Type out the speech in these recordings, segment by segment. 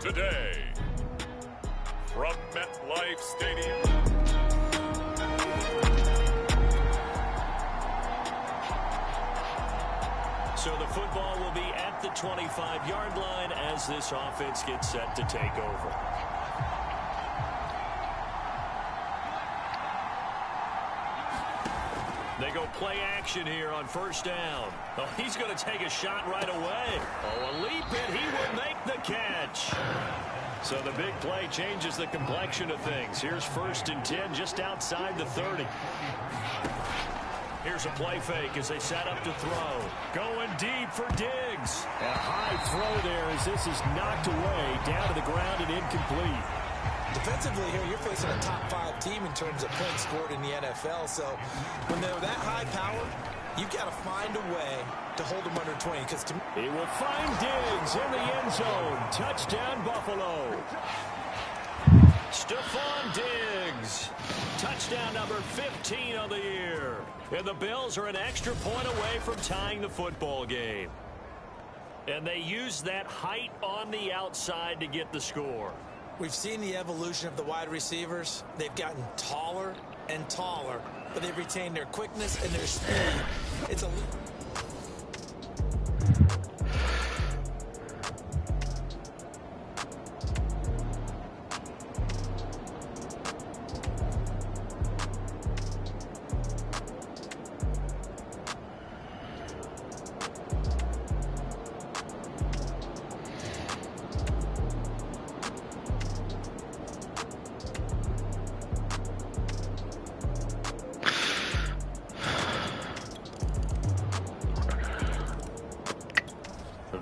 today, from MetLife Stadium. So the football will be at the 25-yard line as this offense gets set to take over. They go play action here on first down. Oh, he's going to take a shot right away. Oh, a leap, and he will make the catch. So the big play changes the complexion of things. Here's 1st and 10 just outside the 30. Here's a play fake as they set up to throw. Going deep for Diggs. And a high throw there as this is knocked away down to the ground and incomplete. Defensively here, you're facing a top-5 team in terms of points scored in the NFL. So when they're that high power, you've got to find a way to hold them under 20. Because he will find Diggs in the end zone. Touchdown, Buffalo. Stephon Diggs. Touchdown number 15 of the year. And the Bills are an extra point away from tying the football game. And they use that height on the outside to get the score. We've seen the evolution of the wide receivers. They've gotten taller and taller, but they've retained their quickness and their speed. It's a...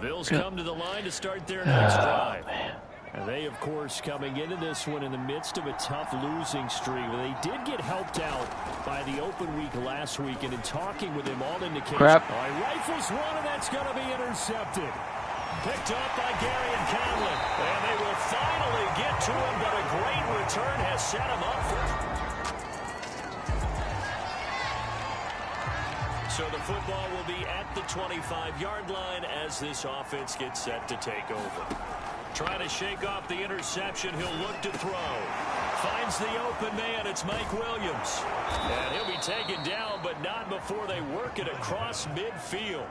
Bills come to the line to start their next drive. And they, of course, coming into this one in the midst of a tough losing streak. They did get helped out by the open week last week, and in talking with him, all indications. He rifles one, and that's going to be intercepted. Picked up by Gary and Conlon. And they will finally get to him, but a great return has set him up for... So the football will be at the 25-yard line as this offense gets set to take over. Trying to shake off the interception. He'll look to throw. Finds the open man. It's Mike Williams. And he'll be taken down, but not before they work it across midfield.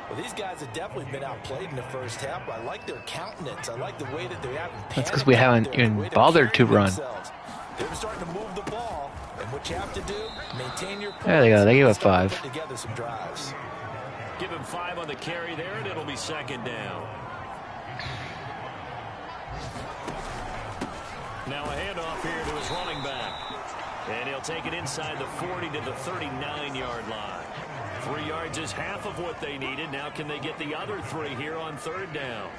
Well, these guys have definitely been outplayed in the first half. I like their countenance. I like the way that they're having panic. That's because we haven't even bothered to run. They're starting to move the ball. And what you have to do, maintain your points. There they go. They give it 5. Put together some drives. Give him 5 on the carry there, and it'll be 2nd down. Now a handoff here to his running back. And he'll take it inside the 40 to the 39-yard line. 3 yards is half of what they needed. Now can they get the other 3 here on 3rd down?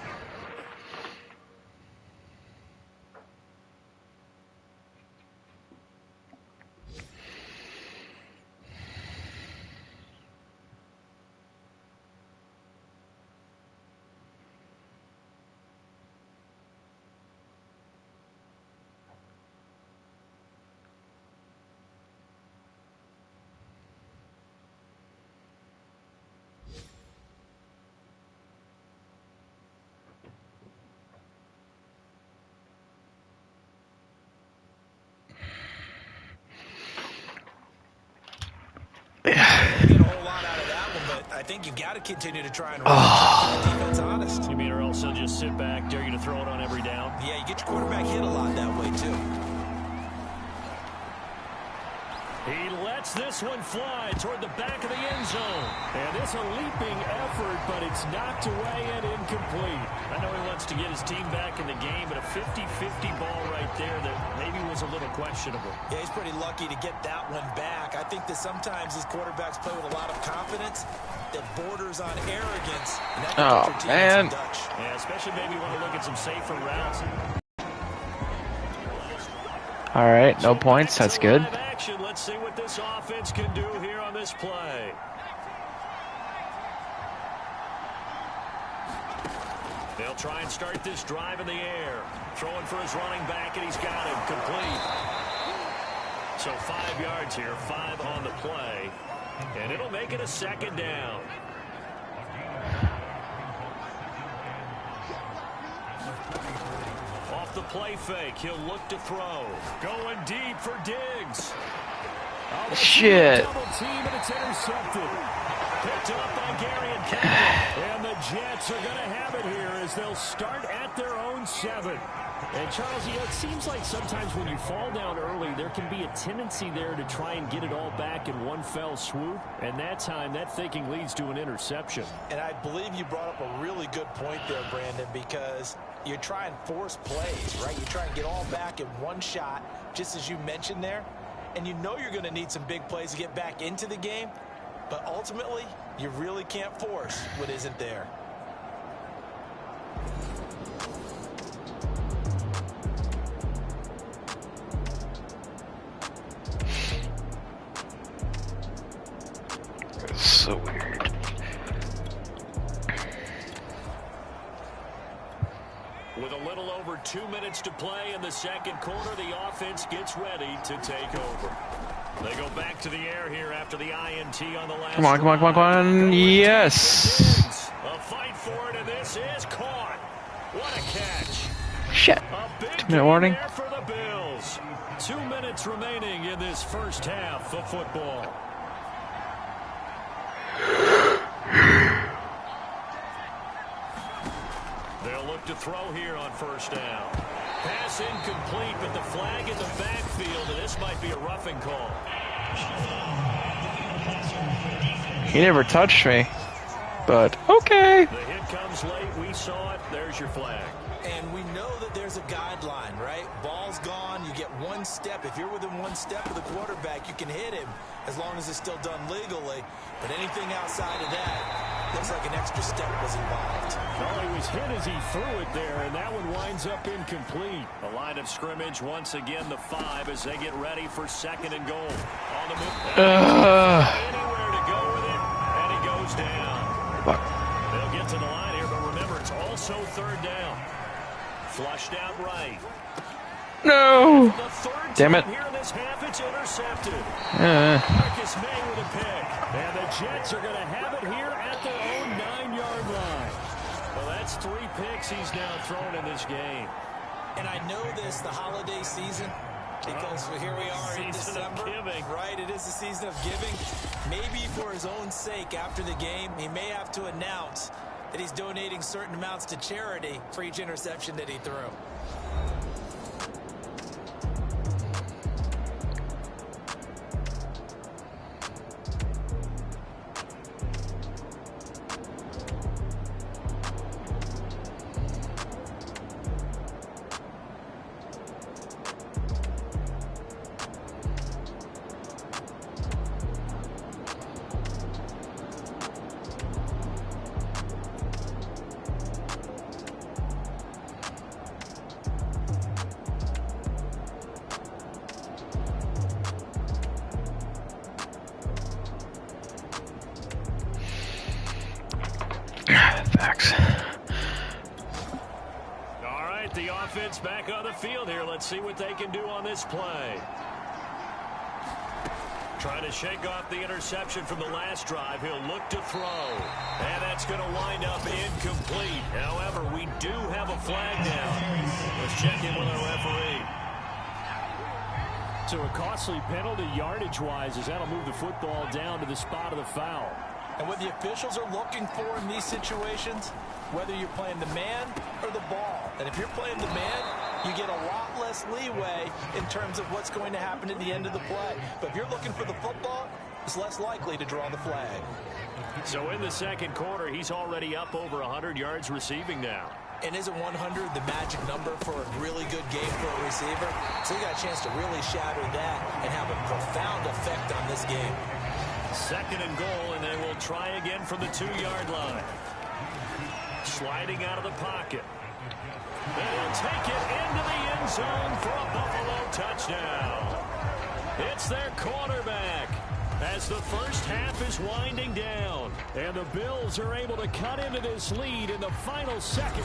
I think you've got to continue to try and run the defense honest. You mean or else he'll just sit back, dare you to throw it on every down? Yeah, you get your quarterback hit a lot that way, too. He lets this one fly toward the back of the end zone. And it's a leaping effort, but it's knocked away and incomplete. I know he wants to get his team back in the game, but a 50-50 ball right there that maybe was a little questionable. Yeah, he's pretty lucky to get that one back. I think that sometimes these quarterbacks play with a lot of confidence that borders on arrogance. And that can put your team in some Dutch. Yeah, especially maybe want to look at some safer routes. All right, no points. That's good. Let's see what this offense can do here on this play. They'll try and start this drive in the air. Throwing for his running back, and he's got him complete. So 5 yards here, 5 on the play. And it'll make it a 2nd down. Off the play fake, he'll look to throw. Going deep for Diggs. Oh, shit. Double team, and it's intercepted. Picked up by Gary and Campbell. And the Jets are going to have it here as they'll start at their own 7. And, Charles, you know, it seems like sometimes when you fall down early, there can be a tendency there to try and get it all back in one fell swoop. And that time, that thinking leads to an interception. And I believe you brought up a really good point there, Brandon, because you try and force plays, right? You try and get all back in one shot, just as you mentioned there. And you know you're going to need some big plays to get back into the game. But ultimately, you really can't force what isn't there. So weird. With a little over 2 minutes to play in the second quarter, the offense gets ready to take over. They go back to the air here after the INT on the last. Come on, come on, come on, come on. Yes. A fight for it, and this is caught. What a catch. Shit. A big 2-minute warning. there for the Bills. 2 minutes remaining in this first half of football. They'll look to throw here on first down. Pass incomplete, but the flag in the backfield, and this might be a roughing call. He never touched me, but okay. The hit comes late. We saw it. There's your flag. And we know that there's a guideline, right? Ball's gone. You get one step. If you're within one step of the quarterback, you can hit him as long as it's still done legally. But anything outside of that, looks like an extra step was involved. Well, he was hit as he threw it there, and that one winds up incomplete. The line of scrimmage, once again, the 5 as they get ready for second and goal. On the move. Anywhere to go with it, and he goes down. Fuck. They'll get to the line here, but remember, it's also third down. Flushed out right. No. Damn it. Here in this half, it's intercepted. Marcus May with a pick. And the Jets are going to have it here at their own 9-yard line. Well, that's 3 picks he's now thrown in this game. And I know this, the holiday season, because here we are in December. Right, it is the season of giving. Maybe for his own sake after the game, he may have to announce that he's donating certain amounts to charity for each interception that he threw. Facts. All right, the offense back on the field here. Let's see what they can do on this play. Trying to shake off the interception from the last drive. He'll look to throw. And that's going to wind up incomplete. However, we do have a flag down. Let's check in with our referee. So a costly penalty yardage-wise as that'll move the football down to the spot of the foul. And what the officials are looking for in these situations, whether you're playing the man or the ball. And if you're playing the man, you get a lot less leeway in terms of what's going to happen at the end of the play. But if you're looking for the football, it's less likely to draw the flag. So in the second quarter, he's already up over 100 yards receiving now. And isn't 100 the magic number for a really good game for a receiver? So he got a chance to really shatter that and have a profound effect on this game. Second and goal, and they will try again from the 2-yard line. Sliding out of the pocket. And he'll take it into the end zone for a Buffalo touchdown. It's their quarterback as the first half is winding down. And the Bills are able to cut into this lead in the final second.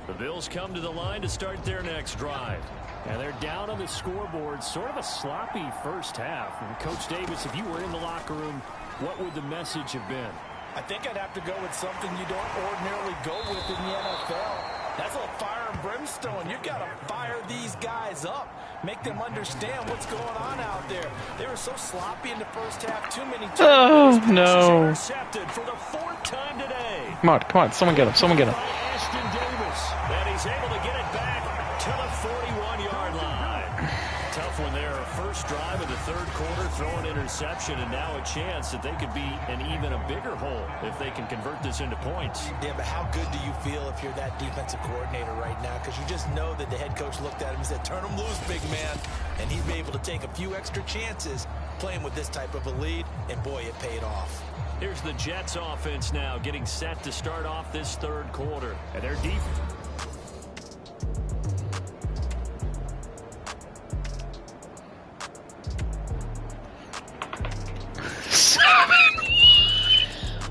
The Bills come to the line to start their next drive. And they're down on the scoreboard. Sort of a sloppy first half. And Coach Davis, if you were in the locker room, what would the message have been? I think I'd have to go with something you don't ordinarily go with in the NFL. That's a fire and brimstone. You've got to fire these guys up. Make them understand what's going on out there. They were so sloppy in the first half. Too many turnovers. Oh, no. Intercepted for the 4th time today. Come on, come on. Someone get him. Someone get him. Ashton Davis. And he's able to get it back to the 41-yard line. Tough one there. First drive of the 3rd quarter, throw an interception, and now a chance that they could be in even a bigger hole if they can convert this into points. Yeah, but how good do you feel if you're that defensive coordinator right now? Because you just know that the head coach looked at him and said, turn him loose, big man. And he'd be able to take a few extra chances playing with this type of a lead, and boy, it paid off. Here's the Jets offense now getting set to start off this 3rd quarter. And their defense.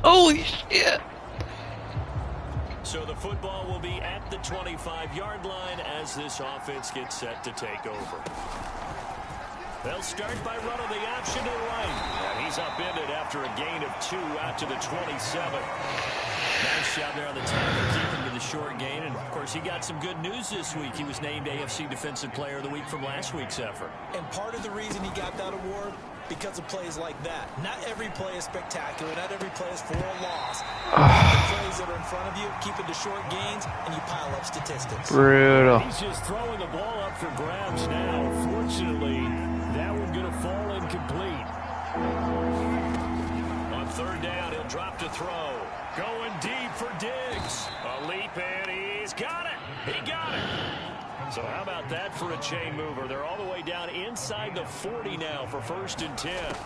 Holy shit. So the football will be at the 25-yard line as this offense gets set to take over. They'll start by running the option to the right. And he's upended after a gain of 2 out to the 27. Nice job there on the tackle, keeping to the short gain. And, of course, he got some good news this week. He was named AFC Defensive Player of the Week from last week's effort. And part of the reason he got that award, because of plays like that. Not every play is spectacular. Not every play is for a loss. The plays that are in front of you, keep it to short gains, and you pile up statistics. Brutal. He's just throwing the ball up for grabs now. Fortunately, that one going to fall incomplete. On 3rd down, he'll drop to throw. Going deep for Diggs. A leap, and he's got it. He got it. So how about that for a chain mover? They're all the way down inside the 40 now for 1st and 10.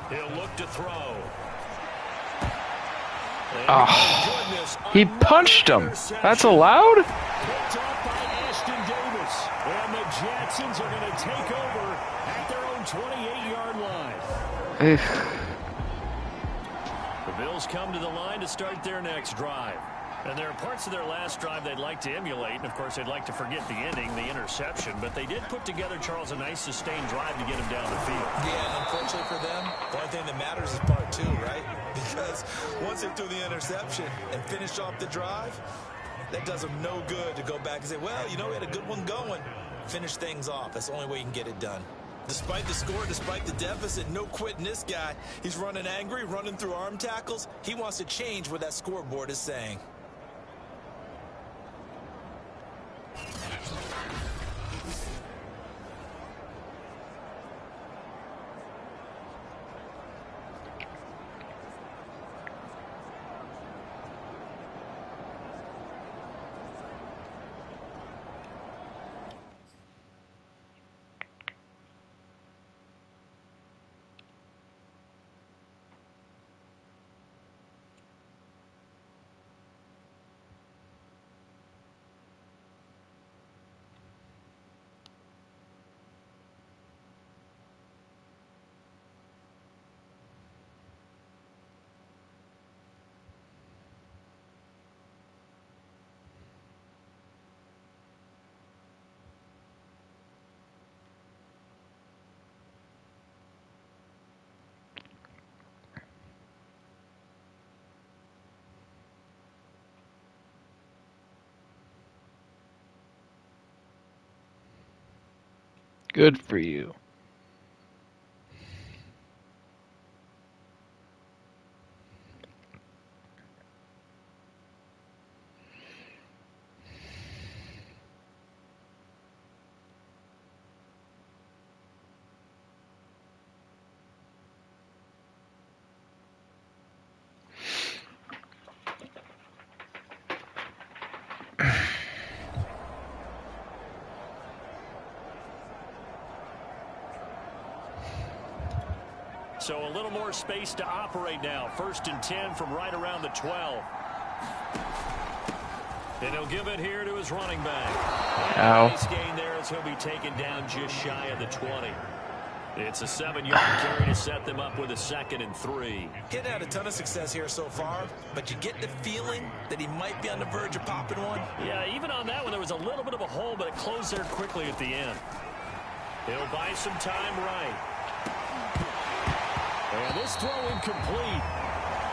He'll look to throw. Oh, he punched him. That's allowed? Picked up by Ashton Davis. And the Jacksons are going to take over at their own 28-yard line. The Bills come to the line to start their next drive. And there are parts of their last drive they'd like to emulate. And, of course, they'd like to forget the ending, the interception. But they did put together, Charles, a nice sustained drive to get him down the field. Yeah, and unfortunately for them, the only thing that matters is part 2, right? Because once they threw the interception and finished off the drive, that does them no good to go back and say, well, you know, we had a good one going. Finish things off. That's the only way you can get it done. Despite the score, despite the deficit, no quitting this guy. He's running angry, running through arm tackles. He wants to change what that scoreboard is saying. Good for you. So a little more space to operate now. 1st and 10 from right around the 12. And he'll give it here to his running back. Ow. Nice gain there as he'll be taken down just shy of the 20. It's a 7-yard carry to set them up with a 2nd and 3. He's had a ton of success here so far, but you get the feeling that he might be on the verge of popping one. Yeah, even on that one, there was a little bit of a hole, but it closed there quickly at the end. He'll buy some time right. And this throw incomplete.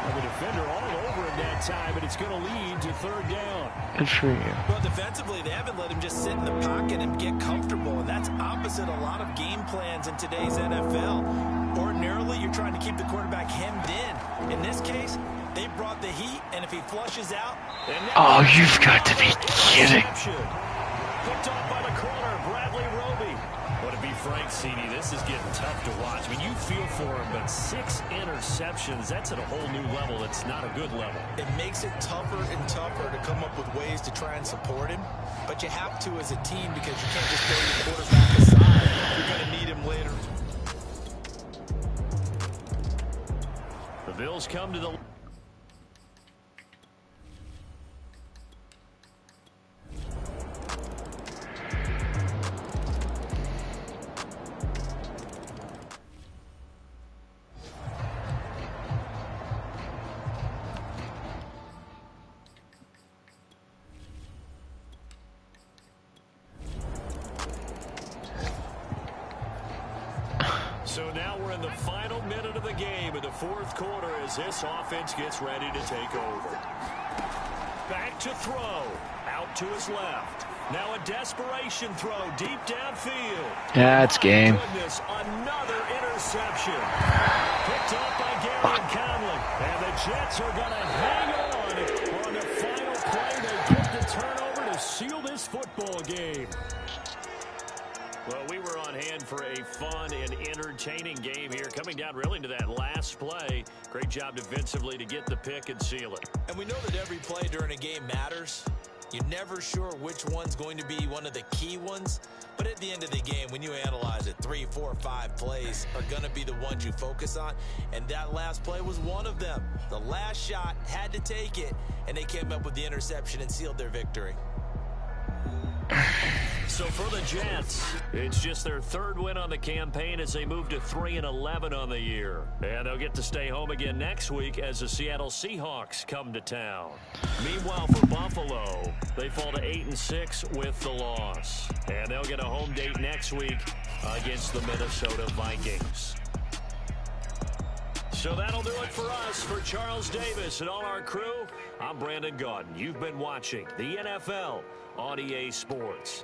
Well, the defender all over him that time, but it's going to lead to third down. Good for you. Well, defensively, they haven't let him just sit in the pocket and get comfortable, and that's opposite a lot of game plans in today's NFL. Ordinarily, you're trying to keep the quarterback hemmed in. In this case, they brought the heat, and if he flushes out... Oh, you've got to be kidding. Picked off by the corner, Bradley Roby. Well, to be frank, CD, this is getting tough to watch. I mean, you feel for him, but 6 interceptions, that's at a whole new level. It's not a good level. It makes it tougher and tougher to come up with ways to try and support him, but you have to as a team because you can't just throw your quarterback aside. You're going to need him later. The Bills come to the... So now we're in the final minute of the game in the fourth quarter as this offense gets ready to take over. Back to throw. Out to his left. Now a desperation throw deep downfield. Yeah, it's game. Goodness, another interception. Picked up by Gary Conley. And the Jets are going to hang on the final play. They get the turnover to seal this football game. Well, we were on hand for a fun and entertaining game here, coming down really to that last play. Great job defensively to get the pick and seal it. And we know that every play during a game matters. You're never sure which one's going to be one of the key ones. But at the end of the game, when you analyze it, 3, 4, 5 plays are going to be the ones you focus on. And that last play was one of them. The last shot had to take it, and they came up with the interception and sealed their victory. So for the Jets, it's just their 3rd win on the campaign as they move to 3-11 on the year. And they'll get to stay home again next week as the Seattle Seahawks come to town. Meanwhile, for Buffalo, they fall to 8-6 with the loss. And they'll get a home date next week against the Minnesota Vikings. So that'll do it for us. For Charles Davis and all our crew, I'm Brandon Gaudin. You've been watching the NFL on EA Sports.